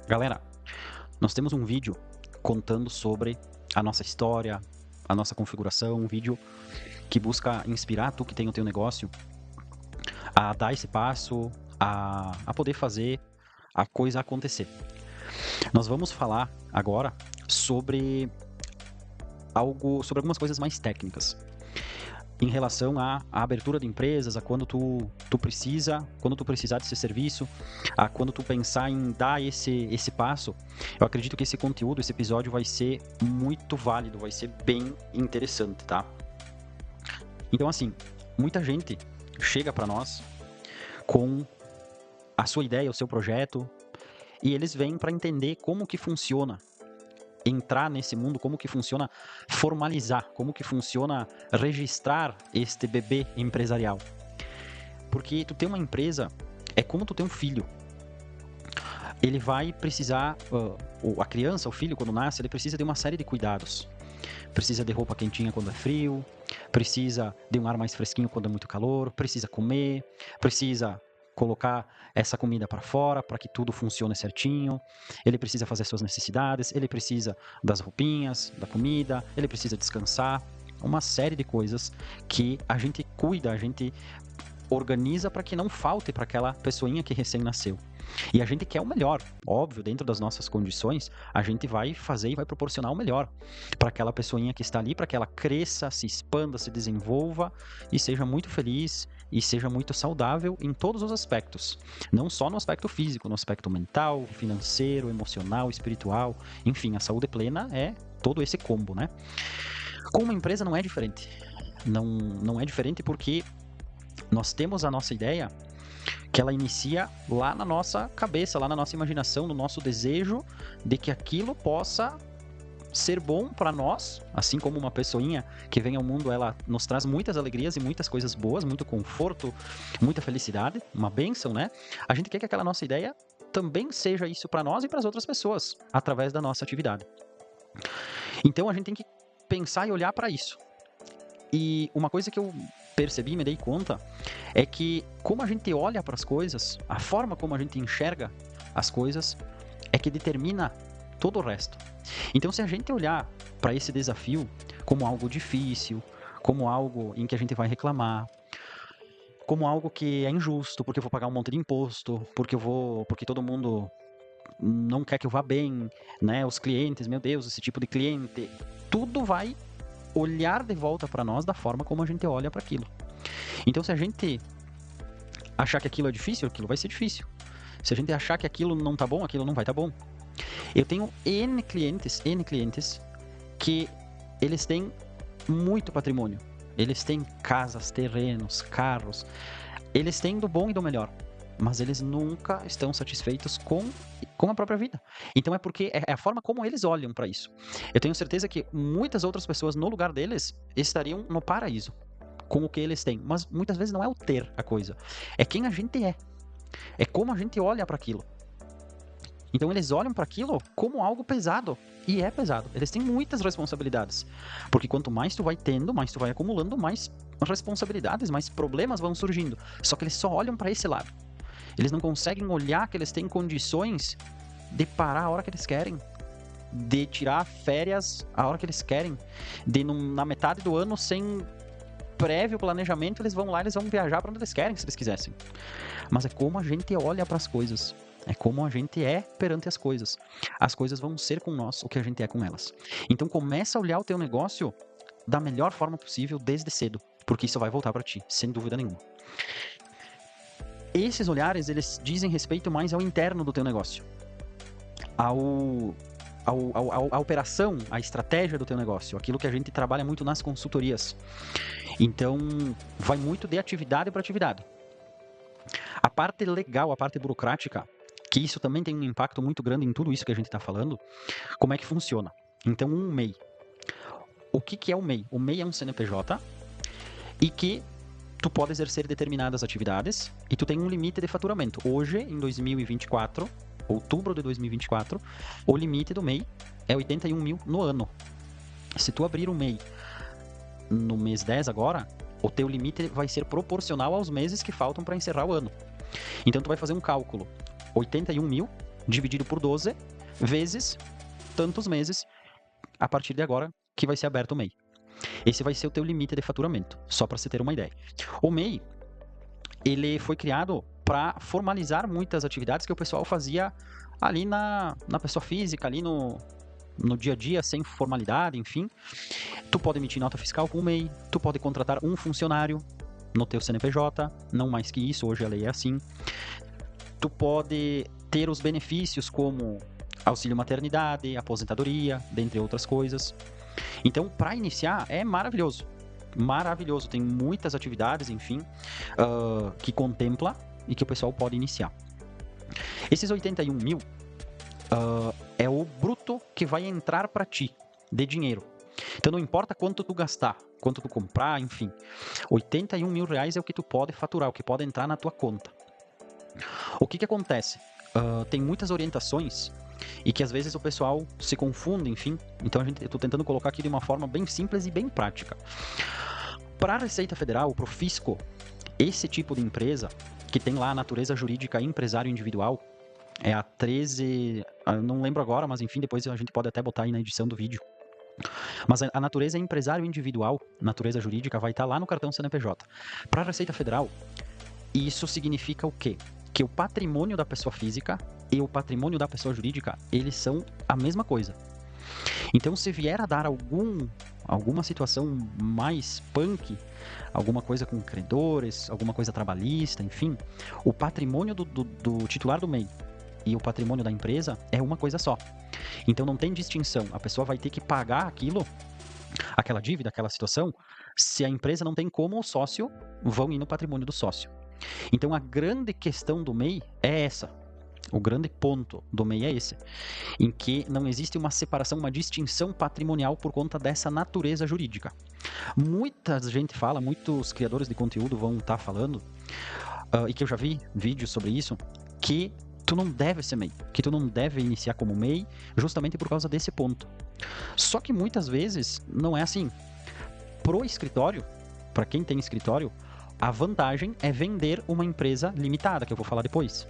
Galera, nós temos um vídeo contando sobre a nossa história, a nossa configuração, um vídeo que busca inspirar tu que tem o teu negócio a dar esse passo, a poder fazer a coisa acontecer. Nós vamos falar agora sobre sobre algumas coisas mais técnicas em relação à abertura de empresas, a quando tu precisar desse serviço, a quando tu pensar em dar esse passo. Eu acredito que esse conteúdo, esse episódio vai ser muito válido, vai ser bem interessante, tá? Então, assim, muita gente chega para nós com a sua ideia, o seu projeto, e eles vêm para entender como que funciona entrar nesse mundo, como que funciona formalizar, como que funciona registrar este bebê empresarial. Porque tu ter uma empresa é como tu ter um filho. Ele vai precisar, a criança, o filho, quando nasce, ele precisa de uma série de cuidados. Precisa de roupa quentinha quando é frio, precisa de um ar mais fresquinho quando é muito calor, precisa comer, precisa colocar essa comida para fora para que tudo funcione certinho. Ele precisa fazer suas necessidades, ele precisa das roupinhas, da comida, ele precisa descansar. Uma série de coisas que a gente cuida, a gente organiza para que não falte para aquela pessoinha que recém nasceu. E a gente quer o melhor, óbvio, dentro das nossas condições, a gente vai fazer e vai proporcionar o melhor para aquela pessoinha que está ali, para que ela cresça, se expanda, se desenvolva e seja muito feliz e seja muito saudável em todos os aspectos. Não só no aspecto físico, no aspecto mental, financeiro, emocional, espiritual, enfim, a saúde plena é todo esse combo, né? Com uma empresa não é diferente. Não é diferente porque nós temos a nossa ideia que ela inicia lá na nossa cabeça, lá na nossa imaginação, no nosso desejo de que aquilo possa ser bom para nós, assim como uma pessoinha que vem ao mundo, ela nos traz muitas alegrias e muitas coisas boas, muito conforto, muita felicidade, uma bênção, né? A gente quer que aquela nossa ideia também seja isso para nós e para as outras pessoas, através da nossa atividade. Então a gente tem que pensar e olhar para isso. E uma coisa que eu percebi, me dei conta, é que como a gente olha para as coisas, a forma como a gente enxerga as coisas é que determina todo o resto. Então, se a gente olhar para esse desafio como algo difícil, como algo em que a gente vai reclamar, como algo que é injusto, porque eu vou pagar um monte de imposto, porque todo mundo não quer que eu vá bem, né? Os clientes, meu Deus, esse tipo de cliente, tudo vai olhar de volta para nós da forma como a gente olha para aquilo. Então, se a gente achar que aquilo é difícil, aquilo vai ser difícil. Se a gente achar que aquilo não tá bom, aquilo não vai tá bom. Eu tenho N clientes que eles têm muito patrimônio. Eles têm casas, terrenos, carros. Eles têm do bom e do melhor. Mas eles nunca estão satisfeitos com a própria vida. Então é porque é a forma como eles olham para isso. Eu tenho certeza que muitas outras pessoas no lugar deles estariam no paraíso com o que eles têm, mas muitas vezes não é o ter a coisa, é quem a gente é como a gente olha para aquilo. Então eles olham para aquilo como algo pesado, e é pesado. Eles têm muitas responsabilidades, porque quanto mais tu vai tendo, mais tu vai acumulando, mais responsabilidades, mais problemas vão surgindo. Só que eles só olham para esse lado. Eles não conseguem olhar que eles têm condições de parar a hora que eles querem, de tirar férias a hora que eles querem, de na metade do ano sem prévio planejamento, eles vão lá, eles vão viajar para onde eles querem, se eles quisessem. Mas é como a gente olha para as coisas. É como a gente é perante as coisas. As coisas vão ser com nós o que a gente é com elas. Então começa a olhar o teu negócio da melhor forma possível desde cedo, porque isso vai voltar para ti, sem dúvida nenhuma. Esses olhares, eles dizem respeito mais ao interno do teu negócio, a operação, a estratégia do teu negócio, aquilo que a gente trabalha muito nas consultorias. Então, vai muito de atividade para atividade. A parte legal, a parte burocrática, que isso também tem um impacto muito grande em tudo isso que a gente está falando, como é que funciona? Então, um MEI. O que é o MEI? O MEI é um CNPJ e que tu pode exercer determinadas atividades e tu tem um limite de faturamento. Hoje, em 2024, outubro de 2024, o limite do MEI é 81 mil no ano. Se tu abrir um MEI no mês 10 agora, o teu limite vai ser proporcional aos meses que faltam para encerrar o ano. Então tu vai fazer um cálculo. 81 mil dividido por 12 vezes tantos meses a partir de agora que vai ser aberto o MEI. Esse vai ser o teu limite de faturamento, só para você ter uma ideia. O MEI, ele foi criado para formalizar muitas atividades que o pessoal fazia ali na pessoa física, ali no dia a dia, sem formalidade, enfim. Tu pode emitir nota fiscal com o MEI, tu pode contratar um funcionário no teu CNPJ, não mais que isso, hoje a lei é assim. Tu pode ter os benefícios como auxílio maternidade, aposentadoria, dentre outras coisas. Então, para iniciar, é maravilhoso. Maravilhoso. Tem muitas atividades, enfim, que contempla e que o pessoal pode iniciar. Esses 81 mil é o bruto que vai entrar para ti de dinheiro. Então, não importa quanto tu gastar, quanto tu comprar, enfim. 81 mil reais é o que tu pode faturar, o que pode entrar na tua conta. O que acontece? Tem muitas orientações e que às vezes o pessoal se confunde, enfim. Então eu estou tentando colocar aqui de uma forma bem simples e bem prática. Para a Receita Federal, para o Fisco, esse tipo de empresa, que tem lá a natureza jurídica empresário individual, é a 13, eu não lembro agora, mas enfim, depois a gente pode até botar aí na edição do vídeo. Mas a natureza empresário individual, natureza jurídica, vai estar lá no cartão CNPJ. Para a Receita Federal, isso significa o quê? Que o patrimônio da pessoa física e o patrimônio da pessoa jurídica, eles são a mesma coisa. Então, se vier a dar alguma situação mais punk, alguma coisa com credores, alguma coisa trabalhista, enfim, o patrimônio do titular do MEI e o patrimônio da empresa é uma coisa só. Então, não tem distinção. A pessoa vai ter que pagar aquela dívida, aquela situação, se a empresa não tem como, o sócio vão ir no patrimônio do sócio. Então, a grande questão do MEI é essa. O grande ponto do MEI é esse, em que não existe uma separação, uma distinção patrimonial por conta dessa natureza jurídica. Muita gente fala, muitos criadores de conteúdo vão estar falando, e que eu já vi vídeos sobre isso, que tu não deve ser MEI, que tu não deve iniciar como MEI justamente por causa desse ponto. Só que muitas vezes não é assim. Pro escritório, para quem tem escritório, a vantagem é vender uma empresa limitada, que eu vou falar depois.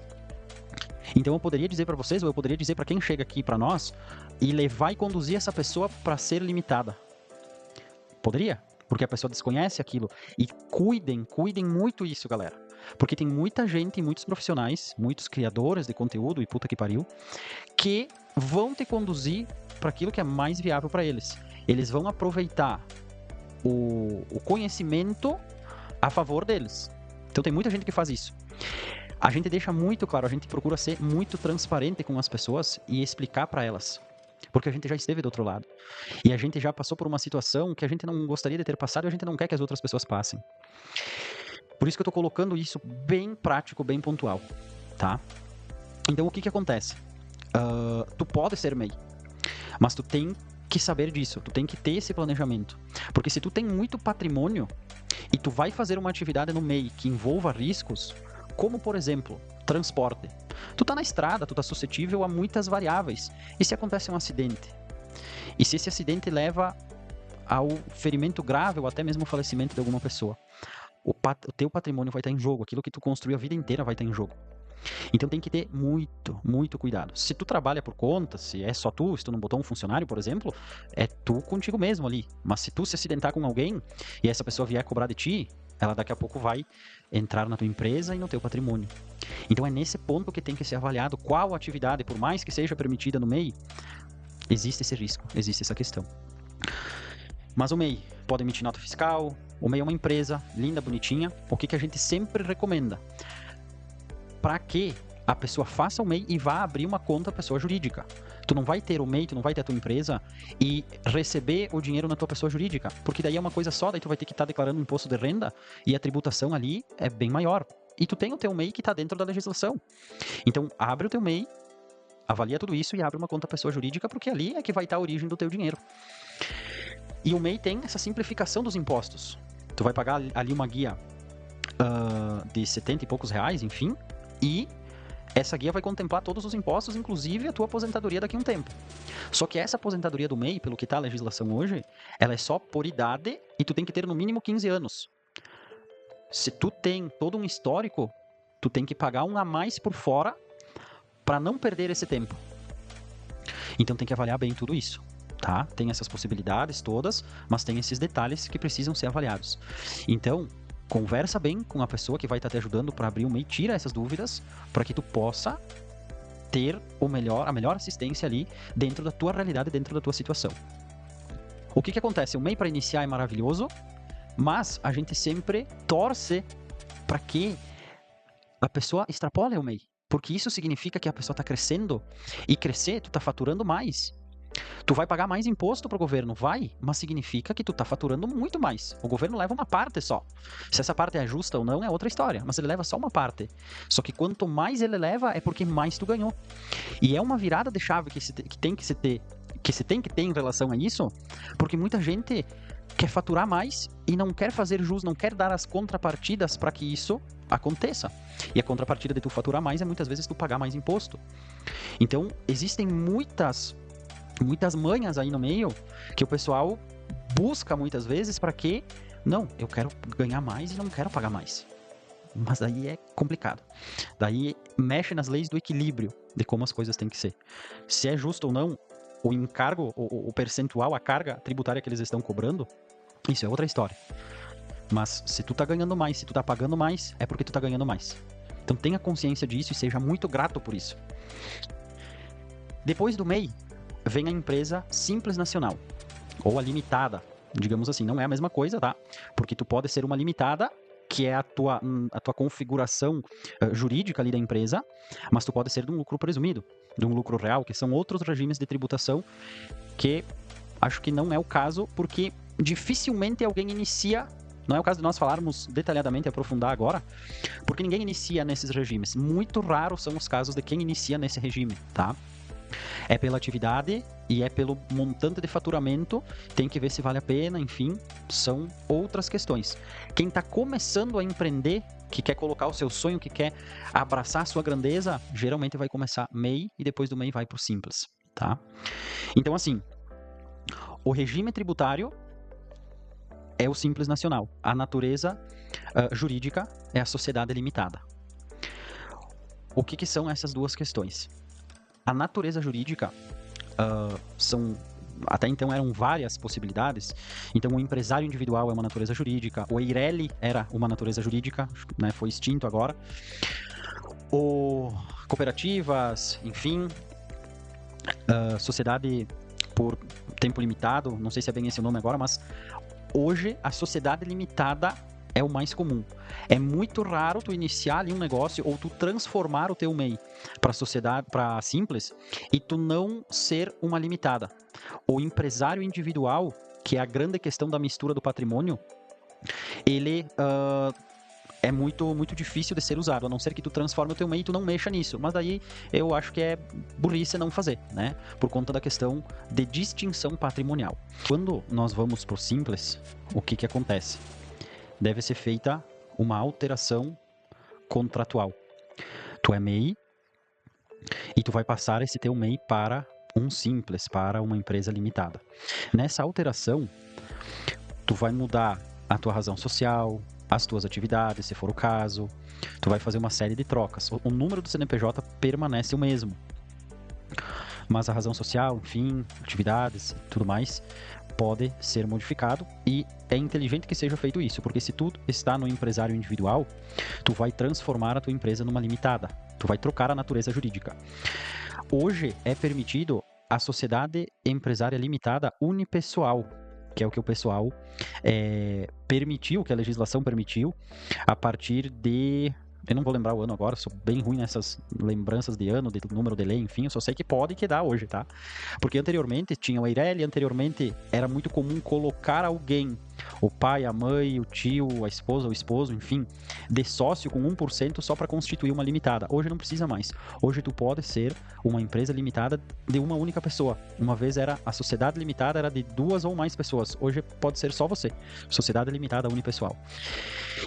Então eu poderia dizer para vocês, ou eu poderia dizer para quem chega aqui para nós, e levar e conduzir essa pessoa para ser limitada. Poderia, porque a pessoa desconhece aquilo. E cuidem muito isso, galera. Porque tem muita gente, muitos profissionais, muitos criadores de conteúdo, e puta que pariu, que vão te conduzir para aquilo que é mais viável para eles. Eles vão aproveitar o conhecimento a favor deles. Então tem muita gente que faz isso. A gente deixa muito claro, a gente procura ser muito transparente com as pessoas e explicar para elas. Porque a gente já esteve do outro lado. E a gente já passou por uma situação que a gente não gostaria de ter passado e a gente não quer que as outras pessoas passem. Por isso que eu tô colocando isso bem prático, bem pontual, tá? Então o que acontece? Tu pode ser MEI, mas tu tem que saber disso, tu tem que ter esse planejamento. Porque se tu tem muito patrimônio e tu vai fazer uma atividade no MEI que envolva riscos, como por exemplo, transporte. Tu tá na estrada, tu tá suscetível a muitas variáveis. E se acontece um acidente? E se esse acidente leva ao ferimento grave ou até mesmo o falecimento de alguma pessoa? O teu patrimônio vai estar em jogo, aquilo que tu construiu a vida inteira vai estar em jogo. Então tem que ter muito cuidado. Se tu trabalha por conta, se é só tu, se tu não botou um funcionário, por exemplo, é tu contigo mesmo ali. Mas se tu se acidentar com alguém e essa pessoa vier cobrar de ti, ela daqui a pouco vai entrar na tua empresa e no teu patrimônio. Então é nesse ponto que tem que ser avaliado qual atividade, por mais que seja permitida no MEI, existe esse risco, existe essa questão. Mas o MEI pode emitir nota fiscal, o MEI é uma empresa linda, bonitinha. O que a gente sempre recomenda? Para que a pessoa faça o MEI e vá abrir uma conta pessoa jurídica. Tu não vai ter o MEI, tu não vai ter a tua empresa e receber o dinheiro na tua pessoa jurídica, porque daí é uma coisa só, daí tu vai ter que estar declarando imposto de renda e a tributação ali é bem maior. E tu tem o teu MEI que está dentro da legislação. Então, abre o teu MEI, avalia tudo isso e abre uma conta pessoa jurídica, porque ali é que vai estar a origem do teu dinheiro. E o MEI tem essa simplificação dos impostos. Tu vai pagar ali uma guia de 70 e poucos reais, enfim, e essa guia vai contemplar todos os impostos, inclusive a tua aposentadoria daqui a um tempo. Só que essa aposentadoria do MEI, pelo que está a legislação hoje, ela é só por idade e tu tem que ter no mínimo 15 anos. Se tu tem todo um histórico, tu tem que pagar um a mais por fora para não perder esse tempo. Então tem que avaliar bem tudo isso, tá? Tem essas possibilidades todas, mas tem esses detalhes que precisam ser avaliados. Então, conversa bem com a pessoa que vai estar te ajudando para abrir o MEI, tira essas dúvidas para que tu possa ter a melhor assistência ali dentro da tua realidade, dentro da tua situação. O que acontece? O MEI para iniciar é maravilhoso, mas a gente sempre torce para que a pessoa extrapole o MEI, porque isso significa que a pessoa está crescendo, e crescer, tu está faturando mais. Tu vai pagar mais imposto para o governo? Vai, mas significa que tu está faturando muito mais. O governo leva uma parte só. Se essa parte é justa ou não é outra história, mas ele leva só uma parte. Só que quanto mais ele leva, é porque mais tu ganhou. E é uma virada de chave que se tem que ter em relação a isso, porque muita gente quer faturar mais e não quer fazer jus, não quer dar as contrapartidas para que isso aconteça. E a contrapartida de tu faturar mais é muitas vezes tu pagar mais imposto. Então, existem muitas manhas aí no meio que o pessoal busca muitas vezes para que, não, eu quero ganhar mais e não quero pagar mais. Mas aí é complicado. Daí mexe nas leis do equilíbrio de como as coisas têm que ser. Se é justo ou não o encargo, o percentual, a carga tributária que eles estão cobrando, isso é outra história. Mas se tu tá ganhando mais, se tu tá pagando mais, é porque tu tá ganhando mais. Então tenha consciência disso e seja muito grato por isso. Depois do MEI, vem a empresa Simples Nacional, ou a limitada, digamos assim. Não é a mesma coisa, tá? Porque tu pode ser uma limitada, que é a tua configuração jurídica ali da empresa, mas tu pode ser de um lucro presumido, de um lucro real, que são outros regimes de tributação que acho que não é o caso, porque dificilmente alguém inicia. Não é o caso de nós falarmos detalhadamente e aprofundar agora, porque ninguém inicia nesses regimes. Muito raros são os casos de quem inicia nesse regime, tá? É pela atividade e é pelo montante de faturamento, tem que ver se vale a pena, enfim, são outras questões. Quem está começando a empreender, que quer colocar o seu sonho, que quer abraçar a sua grandeza, geralmente vai começar MEI e depois do MEI vai para o Simples, tá? Então, assim, o regime tributário é o Simples Nacional. A natureza jurídica é a sociedade limitada. O que são essas duas questões? A natureza jurídica até então eram várias possibilidades. Então o empresário individual é uma natureza jurídica, o EIRELI era uma natureza jurídica, né, foi extinto agora. Cooperativas, enfim, sociedade por tempo limitado, não sei se é bem esse o nome agora, mas hoje a sociedade limitada é o mais comum. É muito raro tu iniciar ali um negócio ou tu transformar o teu MEI para sociedade, para Simples, e tu não ser uma limitada. O empresário individual, que é a grande questão da mistura do patrimônio, ele é muito, muito difícil de ser usado, a não ser que tu transforme o teu MEI e tu não mexa nisso. Mas daí eu acho que é burrice não fazer, né? Por conta da questão de distinção patrimonial. Quando nós vamos pro Simples, o que acontece? Deve ser feita uma alteração contratual. Tu é MEI e tu vai passar esse teu MEI para um Simples, para uma empresa limitada. Nessa alteração, tu vai mudar a tua razão social, as tuas atividades, se for o caso. Tu vai fazer uma série de trocas. O número do CNPJ permanece o mesmo, mas a razão social, enfim, atividades e tudo mais, pode ser modificado, e é inteligente que seja feito isso, porque se tu está no empresário individual, tu vai transformar a tua empresa numa limitada, tu vai trocar a natureza jurídica. Hoje é permitido a sociedade empresária limitada unipessoal, que é o que o pessoal permitiu, que a legislação permitiu, a partir de... Eu não vou lembrar o ano agora, sou bem ruim nessas lembranças de ano, de número de lei, enfim, eu só sei que pode e que dá hoje, tá? Porque anteriormente tinha o EIRELI, anteriormente era muito comum colocar alguém, o pai, a mãe, o tio, a esposa, o esposo, enfim, de sócio com 1% só para constituir uma limitada. Hoje não precisa mais. Hoje tu pode ser uma empresa limitada de uma única pessoa. Uma vez era a sociedade limitada, era de 2 ou mais pessoas. Hoje pode ser só você. Sociedade limitada unipessoal.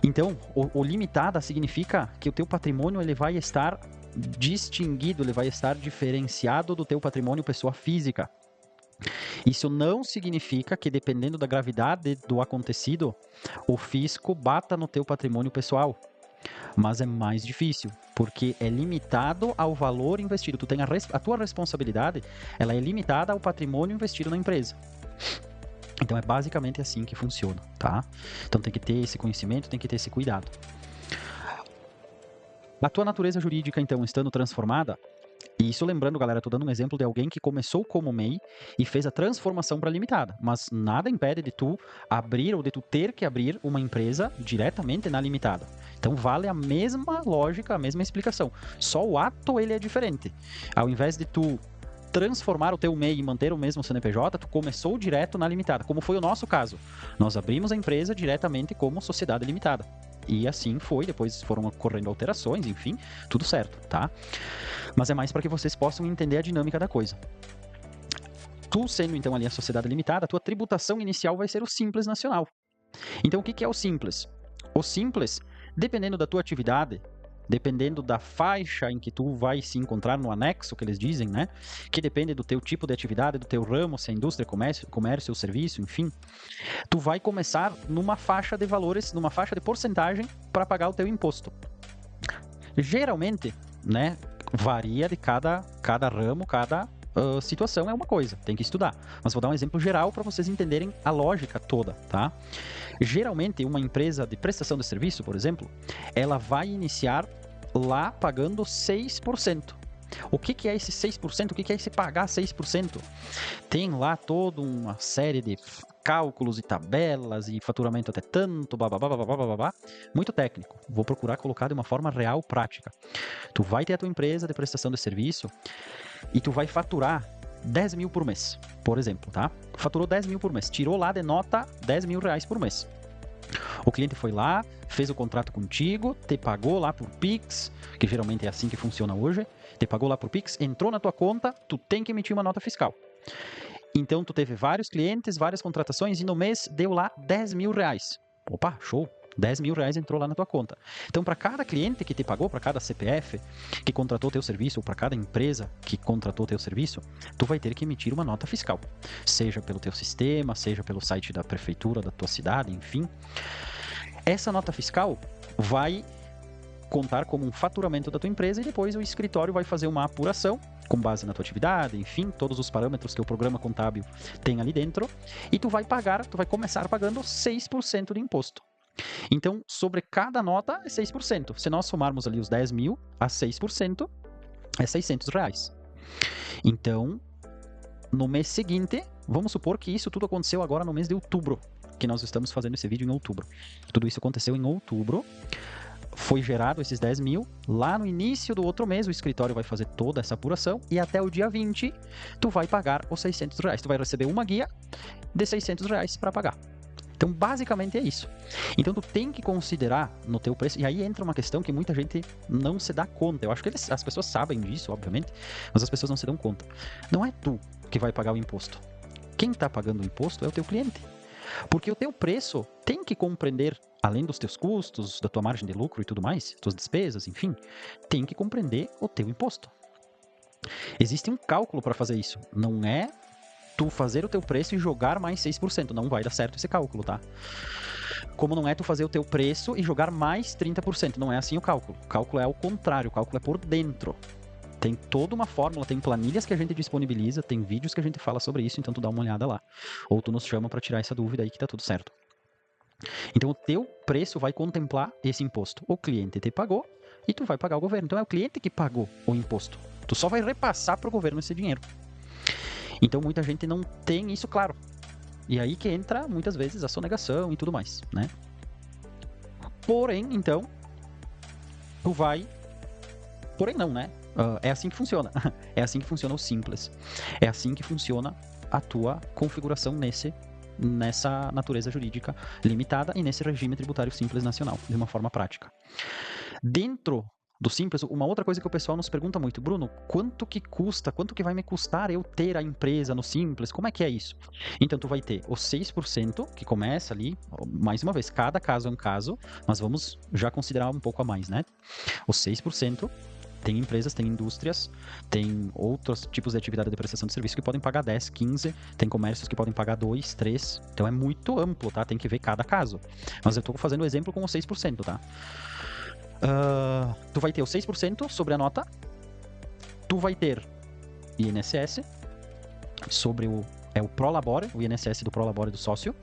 Então, o limitada significa que o teu patrimônio ele vai estar distinguido, ele vai estar diferenciado do teu patrimônio pessoa física. Isso não significa que, dependendo da gravidade do acontecido, o fisco bata no teu patrimônio pessoal. mas é mais difícil, porque é limitado ao valor investido. Tu tem a tua responsabilidade, ela é limitada ao patrimônio investido na empresa. Então é basicamente assim que funciona, tá? Então tem que ter esse conhecimento, tem que ter esse cuidado. A tua natureza jurídica, então, estando transformada, e isso lembrando, galera, tô dando um exemplo de alguém que começou como MEI e fez a transformação para limitada, mas nada impede de tu abrir ou de tu ter que abrir uma empresa diretamente na limitada. Então vale a mesma lógica, a mesma explicação. Só o ato ele é diferente. Ao invés de tu transformar o teu MEI e manter o mesmo CNPJ, tu começou direto na limitada, como foi o nosso caso. Nós abrimos a empresa diretamente como sociedade limitada. E assim foi, depois foram ocorrendo alterações, enfim, tudo certo, tá? Mas é mais para que vocês possam entender a dinâmica da coisa. Tu sendo então ali a sociedade limitada, a tua tributação inicial vai ser o Simples Nacional. Então o que é o Simples? O Simples, dependendo da tua atividade, dependendo da faixa em que tu vai se encontrar no anexo que eles dizem, né? Que depende do teu tipo de atividade, do teu ramo, se é indústria, comércio ou serviço, enfim. Tu vai começar numa faixa de valores, numa faixa de porcentagem para pagar o teu imposto. Geralmente, né, varia de cada ramo, cada situação é uma coisa, tem que estudar. Mas vou dar um exemplo geral para vocês entenderem a lógica toda, tá? Geralmente, uma empresa de prestação de serviço, por exemplo, ela vai iniciar lá pagando 6%. O que é esse 6%? O que é esse pagar 6%? Tem lá toda uma série de cálculos e tabelas e faturamento até tanto, babá, muito técnico. Vou procurar colocar de uma forma real, prática. Tu vai ter a tua empresa de prestação de serviço e tu vai faturar 10 mil por mês, por exemplo, tá? Faturou 10 mil por mês, tirou lá de nota 10 mil reais por mês. O cliente foi lá, fez o contrato contigo, te pagou lá por Pix, que geralmente é assim que funciona hoje, te pagou lá por Pix, entrou na tua conta, tu tem que emitir uma nota fiscal. Então tu teve vários clientes, várias contratações e no mês deu lá 10 mil reais. Opa, show! 10 mil reais entrou lá na tua conta. Então, para cada cliente que te pagou, para cada CPF que contratou teu serviço, ou para cada empresa que contratou teu serviço, tu vai ter que emitir uma nota fiscal. Seja pelo teu sistema, seja pelo site da prefeitura, da tua cidade, enfim. Essa nota fiscal vai contar como um faturamento da tua empresa e depois o escritório vai fazer uma apuração com base na tua atividade, enfim, todos os parâmetros que o programa contábil tem ali dentro, e tu vai começar pagando 6% de imposto. Então, sobre cada nota é 6%. Se nós somarmos ali os 10 mil a 6%, é 600 reais. Então, no mês seguinte, vamos supor que isso tudo aconteceu agora no mês de outubro, que nós estamos fazendo esse vídeo em outubro. Tudo isso aconteceu em outubro, foi gerado esses 10 mil, lá no início do outro mês o escritório vai fazer toda essa apuração e até o dia 20 tu vai pagar os 600 reais. Tu vai receber uma guia de 600 reais para pagar. Então, basicamente é isso. Então, tu tem que considerar no teu preço, e aí entra uma questão que muita gente não se dá conta. Eu acho que as pessoas sabem disso, obviamente, mas as pessoas não se dão conta. Não é tu que vai pagar o imposto. Quem está pagando o imposto é o teu cliente. Porque o teu preço tem que compreender, além dos teus custos, da tua margem de lucro e tudo mais, tuas despesas, enfim, tem que compreender o teu imposto. Existe um cálculo para fazer isso. Não é tu fazer o teu preço e jogar mais 6%. Não vai dar certo esse cálculo, tá? Como não é tu fazer o teu preço e jogar mais 30%. Não é assim o cálculo. O cálculo é ao contrário, o cálculo é por dentro. Tem toda uma fórmula, tem planilhas que a gente disponibiliza, tem vídeos que a gente fala sobre isso, então tu dá uma olhada lá. Ou tu nos chama para tirar essa dúvida aí que tá tudo certo. Então o teu preço vai contemplar esse imposto. O cliente te pagou e tu vai pagar o governo. Então é o cliente que pagou o imposto. Tu só vai repassar pro governo esse dinheiro. Então muita gente não tem isso claro. E aí que entra, muitas vezes, a sonegação e tudo mais, né? Porém, então, tu vai... Porém não, né? É assim que funciona. É assim que funciona o Simples. É assim que funciona a tua configuração nessa natureza jurídica limitada e nesse regime tributário Simples nacional, de uma forma prática. Dentro do Simples, uma outra coisa que o pessoal nos pergunta muito, Bruno, quanto que custa, quanto que vai me custar eu ter a empresa no Simples? Como é que é isso? Então, tu vai ter os 6%, que começa ali, mais uma vez, cada caso é um caso, mas vamos já considerar um pouco a mais, né? Os 6%, tem empresas, tem indústrias, tem outros tipos de atividade de prestação de serviço que podem pagar 10, 15, tem comércios que podem pagar 2, 3, então é muito amplo, tá? Tem que ver cada caso. Mas eu tô fazendo o exemplo com os 6%, tá? Tu vai ter os 6% sobre a nota, tu vai ter INSS sobre o Prolabore, o INSS do Prolabore do sócio.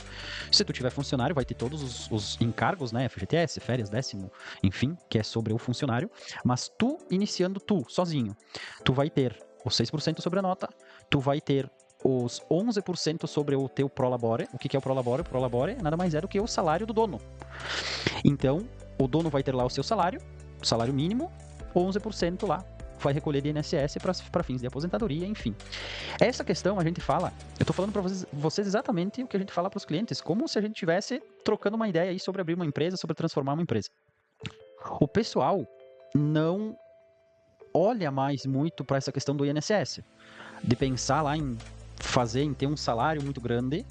Se tu tiver funcionário, vai ter todos os encargos, né? FGTS, férias, décimo, enfim, que é sobre o funcionário. Mas tu, iniciando tu, sozinho, tu vai ter os 6% sobre a nota, tu vai ter os 11% sobre o teu Prolabore. O que é o Prolabore? O Prolabore nada mais é do que o salário do dono. Então, o dono vai ter lá o seu salário mínimo, 11% lá vai recolher de INSS para fins de aposentadoria, enfim. Essa questão a gente fala, eu estou falando para vocês exatamente o que a gente fala para os clientes, como se a gente estivesse trocando uma ideia aí sobre abrir uma empresa, sobre transformar uma empresa. O pessoal não olha mais muito para essa questão do INSS, de pensar lá em em ter um salário muito grande,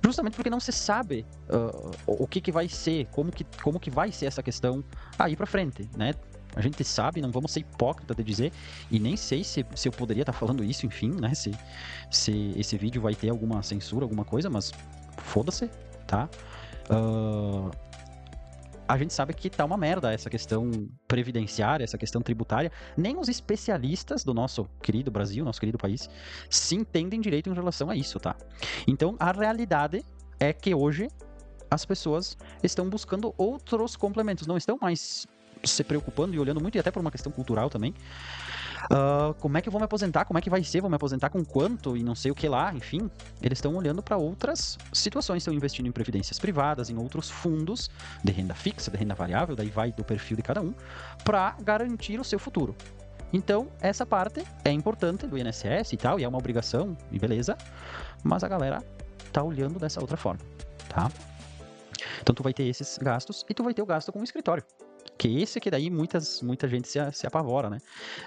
justamente porque não se sabe o que vai ser, como que vai ser essa questão aí para frente, né? A gente sabe, não vamos ser hipócrita de dizer, e nem sei se eu poderia estar falando isso, enfim, né? Se esse vídeo vai ter alguma censura, alguma coisa, mas foda-se, tá? A gente sabe que tá uma merda essa questão previdenciária, essa questão tributária. Nem os especialistas do nosso querido Brasil, nosso querido país, se entendem direito em relação a isso, tá? Então, a realidade é que hoje as pessoas estão buscando outros complementos, não estão mais se preocupando e olhando muito, e até por uma questão cultural também. Como é que eu vou me aposentar? Como é que vai ser? Vou me aposentar com quanto? E não sei o que lá, enfim. Eles estão olhando para outras situações, estão investindo em previdências privadas, em outros fundos de renda fixa, de renda variável, daí vai do perfil de cada um, para garantir o seu futuro. Então, essa parte é importante do INSS e tal, e é uma obrigação, e beleza, mas a galera tá olhando dessa outra forma, tá? Então, tu vai ter esses gastos e tu vai ter o gasto com o escritório. Que esse que daí muita gente se apavora, né?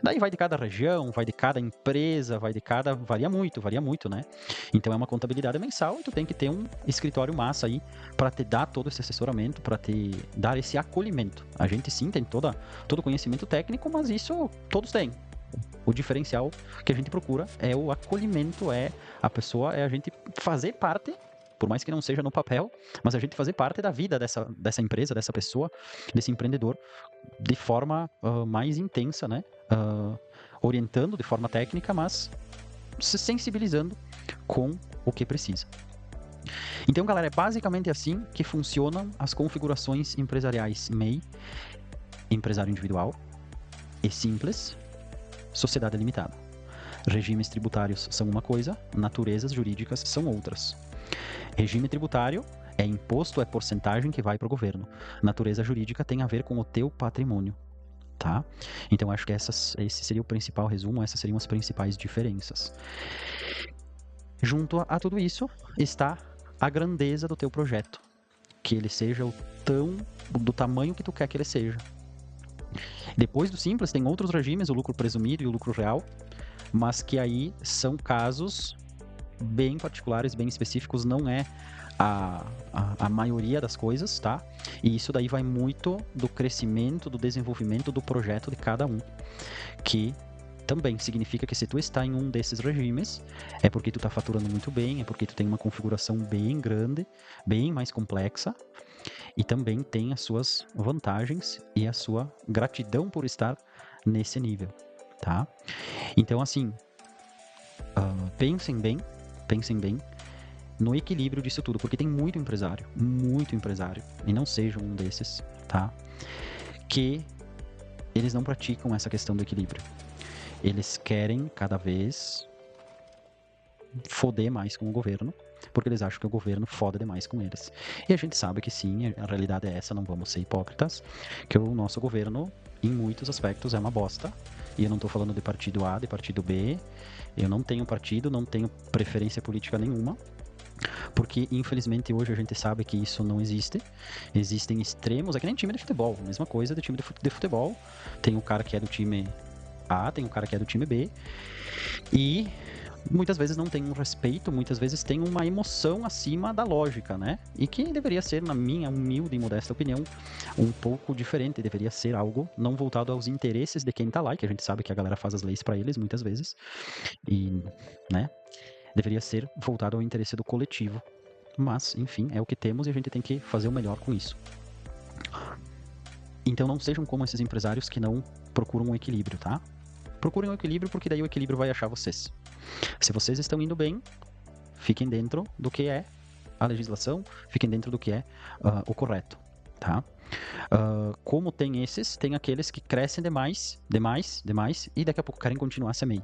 Daí vai de cada região, vai de cada empresa, varia muito, né? Então é uma contabilidade mensal e tu tem que ter um escritório massa aí para te dar todo esse assessoramento, para te dar esse acolhimento. A gente sim tem todo o conhecimento técnico, mas isso todos têm. O diferencial que a gente procura é o acolhimento, é a gente fazer parte, por mais que não seja no papel, mas a gente fazer parte da vida dessa empresa, dessa pessoa, desse empreendedor, de forma mais intensa, né? Orientando de forma técnica, mas se sensibilizando com o que precisa. Então, galera, é basicamente assim que funcionam as configurações empresariais MEI, empresário individual, e simples, sociedade limitada. Regimes tributários são uma coisa, naturezas jurídicas são outras. Regime tributário é imposto, é porcentagem que vai para o governo. Natureza jurídica tem a ver com o teu patrimônio, tá? Então acho que esse seria o principal resumo, essas seriam as principais diferenças. Junto a tudo isso está a grandeza do teu projeto, que ele seja do tamanho que tu quer que ele seja. Depois do simples tem outros regimes, o lucro presumido e o lucro real, mas que aí são casos bem particulares, bem específicos, não é a maioria das coisas, tá? E isso daí vai muito do crescimento, do desenvolvimento do projeto de cada um, que também significa que se tu está em um desses regimes, é porque tu está faturando muito bem, é porque tu tem uma configuração bem grande, bem mais complexa, e também tem as suas vantagens e a sua gratidão por estar nesse nível, tá? Então, assim, pensem bem no equilíbrio disso tudo, porque tem muito empresário, e não sejam um desses, tá? Que eles não praticam essa questão do equilíbrio. Eles querem cada vez foder mais com o governo, porque eles acham que o governo foda demais com eles. E a gente sabe que sim, a realidade é essa, não vamos ser hipócritas, que o nosso governo, em muitos aspectos, é uma bosta. E eu não estou falando de partido A, de partido B. Eu não tenho partido, não tenho preferência política nenhuma. Porque, infelizmente, hoje a gente sabe que isso não existe. Existem extremos, é que nem time de futebol. Mesma coisa de time de futebol. Tem o cara que é do time A, tem o cara que é do time B. E muitas vezes não tem um respeito, muitas vezes tem uma emoção acima da lógica, né? E que deveria ser, na minha humilde e modesta opinião, um pouco diferente. Deveria ser algo não voltado aos interesses de quem tá lá, que a gente sabe que a galera faz as leis para eles muitas vezes. E, né? Deveria ser voltado ao interesse do coletivo. Mas, enfim, é o que temos e a gente tem que fazer o melhor com isso. Então não sejam como esses empresários que não procuram um equilíbrio, tá? Procurem um equilíbrio, porque daí o equilíbrio vai achar vocês. Se vocês estão indo bem, fiquem dentro do que é a legislação, fiquem dentro do que é o correto, tá? Como tem esses, tem aqueles que crescem demais, e daqui a pouco querem continuar a MEI.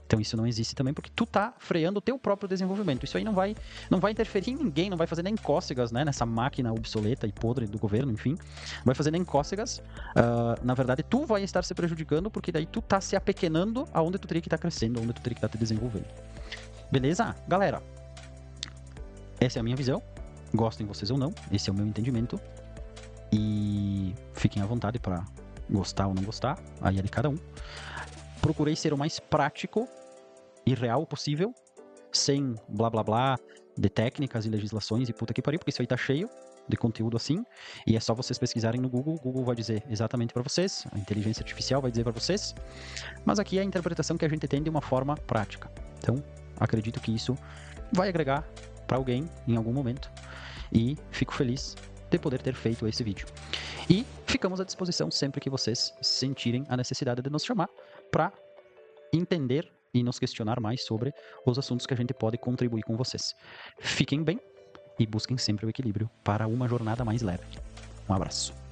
Então isso não existe também, porque tu tá freando o teu próprio desenvolvimento. Isso aí não vai interferir em ninguém, não vai fazer nem cócegas, né, nessa máquina obsoleta e podre do governo, enfim. Não vai fazer nem cócegas. Na verdade, tu vai estar se prejudicando, porque daí tu tá se apequenando aonde tu teria que estar crescendo, aonde tu teria que estar te desenvolvendo. Beleza? Galera, essa é a minha visão. Gostem vocês ou não, esse é o meu entendimento. E fiquem à vontade para gostar ou não gostar, aí é de cada um. Procurei ser o mais prático e real possível, sem blá blá blá de técnicas e legislações e puta que pariu, porque isso aí tá cheio de conteúdo assim, e é só vocês pesquisarem no Google, o Google vai dizer exatamente para vocês, a inteligência artificial vai dizer para vocês, mas aqui é a interpretação que a gente tem de uma forma prática. Então, acredito que isso vai agregar para alguém em algum momento, e fico feliz de poder ter feito esse vídeo. E ficamos à disposição sempre que vocês sentirem a necessidade de nos chamar para entender e nos questionar mais sobre os assuntos que a gente pode contribuir com vocês. Fiquem bem e busquem sempre o equilíbrio para uma jornada mais leve. Um abraço.